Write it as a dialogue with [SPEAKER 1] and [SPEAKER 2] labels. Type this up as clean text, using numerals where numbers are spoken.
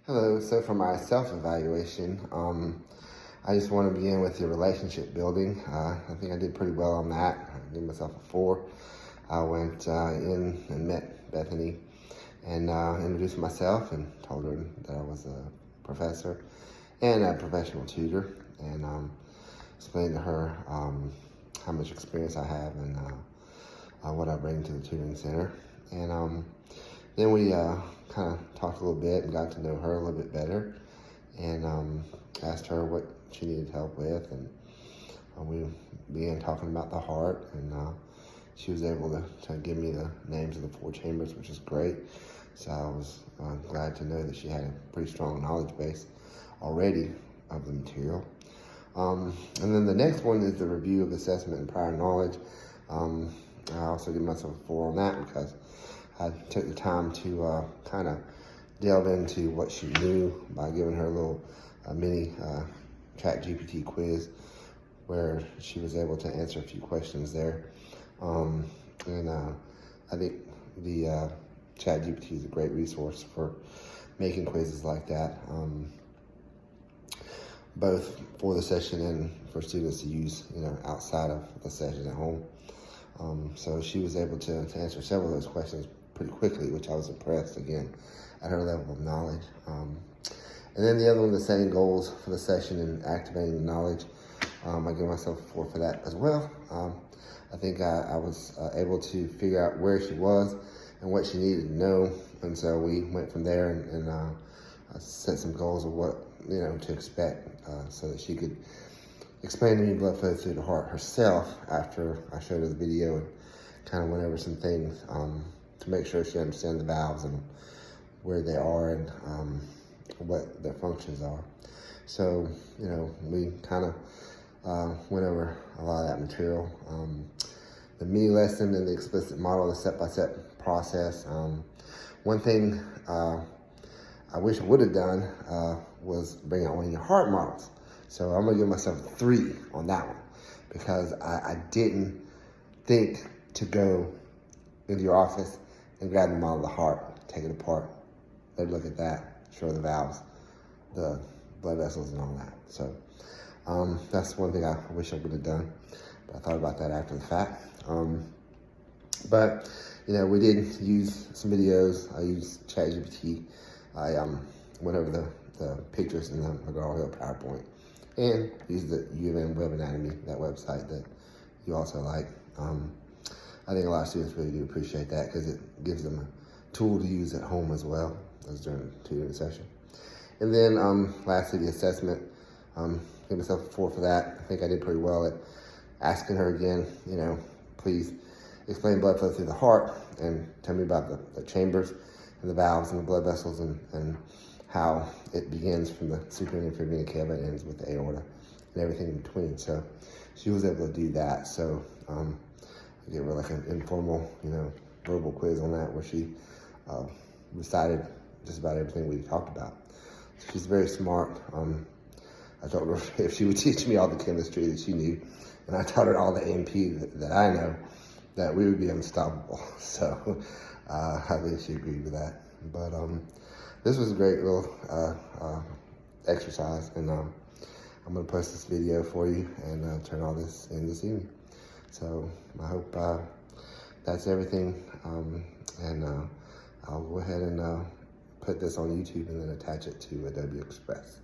[SPEAKER 1] Hello, so for my self-evaluation, I just want to begin with the relationship building. I think I did pretty well on that. I gave myself a 4. I went in and met Bethany and introduced myself and told her that I was a professor and a professional tutor, and explained to her how much experience I have and what I bring to the tutoring center. And then we kind of talked a little bit and got to know her a little bit better, and asked her what she needed help with, and we began talking about the heart, and she was able to give me the names of the 4 chambers, which is great. So I was glad to know that she had a pretty strong knowledge base already of the material. And then the next one is the review of assessment and prior knowledge. I also give myself a 4 on that because I took the time to kind of delve into what she knew by giving her a little mini ChatGPT quiz where she was able to answer a few questions there. And I think the ChatGPT is a great resource for making quizzes like that, both for the session and for students to use, outside of the session at home. So she was able to answer several of those questions pretty quickly, which I was impressed, again, at her level of knowledge. And then the other one, the setting goals for the session and activating the knowledge. I give myself a 4 for that as well. I think I was able to figure out where she was and what she needed to know. And so we went from there and set some goals of what, to expect, so that she could explain to me blood flow through the heart herself after I showed her the video and kind of went over some things to make sure she understands the valves and where they are and what their functions are. So, we kind of went over a lot of that material. The mini lesson and the explicit model, the step-by-step process. One thing I wish I would have done was bring out one of your heart models. So I'm gonna give myself a 3 on that one because I didn't think to go into your office and grab the model of the heart, take it apart, let look at that, show the valves, the blood vessels and all that. So that's one thing I wish I would have done, but I thought about that after the fact. But we did use some videos. I used ChatGPT. I went over the pictures in the McGraw-Hill PowerPoint and used the U of M Web Anatomy, that website that you also like. I think a lot of students really do appreciate that because it gives them a tool to use at home as well as during the tutoring session. And then lastly, the assessment. Give myself a 4 for that. I think I did pretty well at asking her again, please explain blood flow through the heart and tell me about the chambers and the valves and the blood vessels and how it begins from the superior and inferior vena cava and ends with the aorta and everything in between. So she was able to do that. So I gave her like an informal, verbal quiz on that where she recited just about everything we talked about. So she's very smart. I told her if she would teach me all the chemistry that she knew, and I taught her all the A&P that I know, that we would be unstoppable. So I think she agreed with that. But this was a great little exercise, and I'm gonna post this video for you and turn all this in this evening. So I hope that's everything, and I'll go ahead and put this on YouTube and then attach it to Adobe Express.